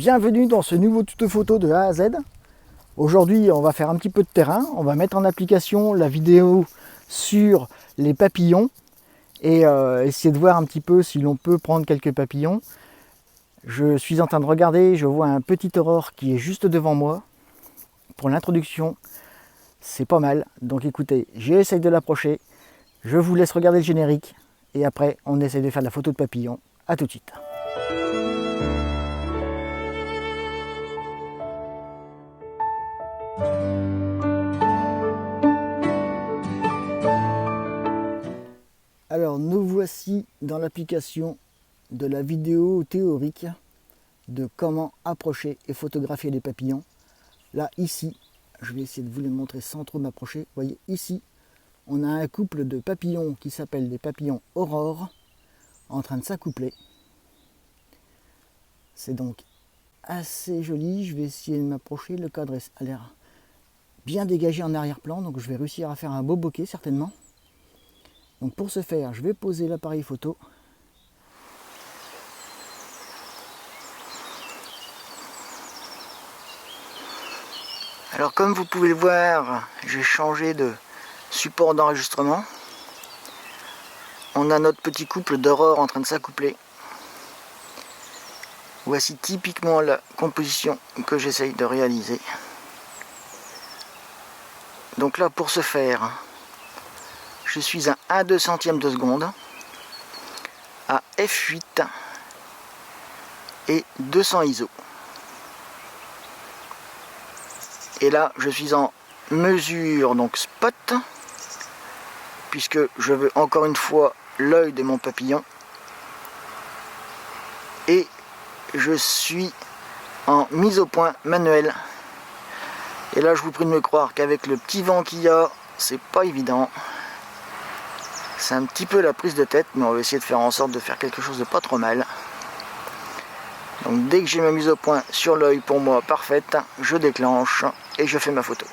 Bienvenue dans ce nouveau tuto photo de A à Z. Aujourd'hui on va faire un petit peu de terrain, on va mettre en application la vidéo sur les papillons et essayer de voir un petit peu si l'on peut prendre quelques papillons. Je suis en train de regarder, je vois un petit aurore qui est juste devant moi. Pour l'introduction, c'est pas mal. Donc écoutez, j'essaye de l'approcher, je vous laisse regarder le générique et après on essaye de faire de la photo de papillon. A tout de suite. Alors nous voici dans l'application de la vidéo théorique de comment approcher et photographier les papillons. Là ici, je vais essayer de vous les montrer sans trop m'approcher. Vous voyez ici, on a un couple de papillons qui s'appellent des papillons aurore en train de s'accoupler. C'est donc assez joli. Je vais essayer de m'approcher. Le cadre a l'air bien dégagé en arrière-plan, donc je vais réussir à faire un beau bokeh certainement. Donc pour ce faire, je vais poser l'appareil photo. Alors comme vous pouvez le voir, j'ai changé de support d'enregistrement. On a notre petit couple d'aurore en train de s'accoupler. Voici typiquement la composition que j'essaye de réaliser. Donc là pour ce faire, je suis à 1/2 centième de seconde, à f8 et 200 ISO. Et là, je suis en mesure, donc spot, puisque je veux encore une fois l'œil de mon papillon. Et je suis en mise au point manuelle. Et là, je vous prie de me croire qu'avec le petit vent qu'il y a, c'est pas évident. C'est un petit peu la prise de tête, mais on va essayer de faire en sorte de faire quelque chose de pas trop mal. Donc dès que j'ai ma mise au point sur l'œil pour moi parfaite, je déclenche et je fais ma photo.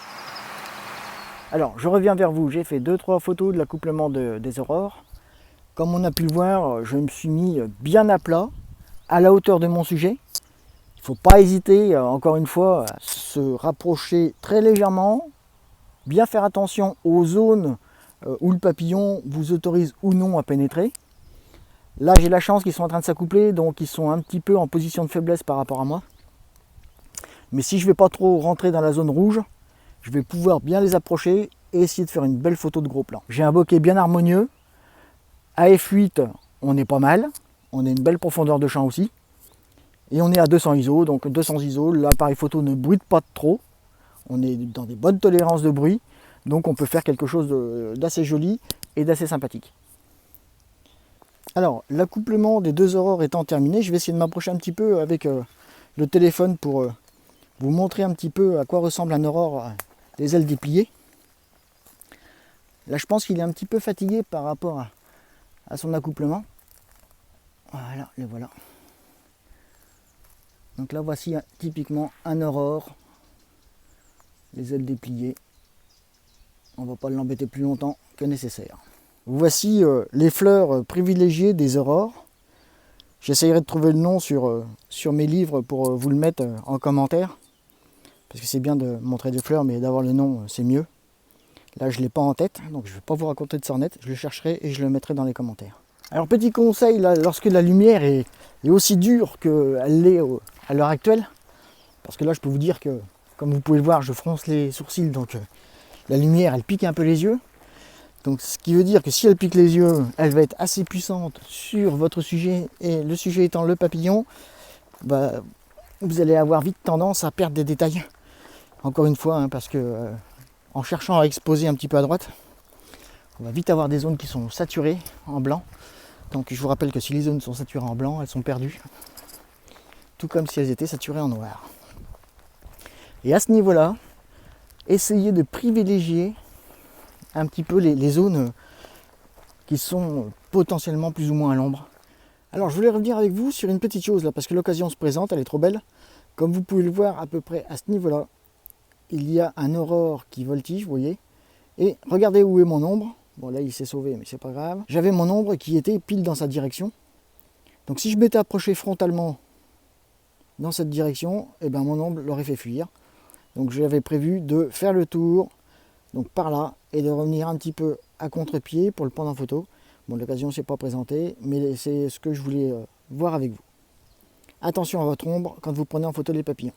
Alors je reviens vers vous, j'ai fait 2-3 photos de l'accouplement des aurores. Comme on a pu le voir, je me suis mis bien à plat, à la hauteur de mon sujet. Il ne faut pas hésiter, encore une fois, à se rapprocher très légèrement, bien faire attention aux zones où le papillon vous autorise ou non à pénétrer. Là j'ai la chance qu'ils sont en train de s'accoupler, donc ils sont un petit peu en position de faiblesse par rapport à moi. Mais si je ne vais pas trop rentrer dans la zone rouge, je vais pouvoir bien les approcher et essayer de faire une belle photo de gros plan. J'ai un bokeh bien harmonieux. À f8, on est pas mal. On a une belle profondeur de champ aussi. Et on est à 200 ISO, donc 200 ISO, l'appareil photo ne bruite pas trop. On est dans des bonnes tolérances de bruit, donc on peut faire quelque chose d'assez joli et d'assez sympathique. Alors, l'accouplement des deux aurores étant terminé, je vais essayer de m'approcher un petit peu avec le téléphone pour vous montrer un petit peu à quoi ressemble un aurore, les ailes dépliées. Là, je pense qu'il est un petit peu fatigué par rapport à son accouplement. Voilà, les voilà. Donc là, voici typiquement un aurore, les ailes dépliées. On ne va pas l'embêter plus longtemps que nécessaire. Voici les fleurs privilégiées des aurores. J'essayerai de trouver le nom sur mes livres pour vous le mettre en commentaire. Parce que c'est bien de montrer des fleurs, mais d'avoir le nom, c'est mieux. Là, je ne l'ai pas en tête, donc je ne vais pas vous raconter de ça en net. Je le chercherai et je le mettrai dans les commentaires. Alors, petit conseil, là, lorsque la lumière est aussi dure qu'elle l'est à l'heure actuelle, parce que là, je peux vous dire que, comme vous pouvez le voir, je fronce les sourcils, donc la lumière, elle pique un peu les yeux. Donc ce qui veut dire que si elle pique les yeux, elle va être assez puissante sur votre sujet, et le sujet étant le papillon, bah, vous allez avoir vite tendance à perdre des détails. Encore une fois, hein, parce que en cherchant à exposer un petit peu à droite, on va vite avoir des zones qui sont saturées en blanc. Donc je vous rappelle que si les zones sont saturées en blanc, elles sont perdues. Tout comme si elles étaient saturées en noir. Et à ce niveau-là, essayez de privilégier un petit peu les zones qui sont potentiellement plus ou moins à l'ombre. Alors je voulais revenir avec vous sur une petite chose là, parce que l'occasion se présente, elle est trop belle. Comme vous pouvez le voir à peu près à ce niveau-là, il y a un aurore qui voltige, vous voyez. Et regardez où est mon ombre. Bon là il s'est sauvé, mais c'est pas grave. J'avais mon ombre qui était pile dans sa direction. Donc si je m'étais approché frontalement dans cette direction, et ben mon ombre l'aurait fait fuir. Donc j'avais prévu de faire le tour, donc par là, et de revenir un petit peu à contre-pied pour le prendre en photo. Bon, l'occasion ne s'est pas présentée, mais c'est ce que je voulais voir avec vous. Attention à votre ombre quand vous prenez en photo les papillons.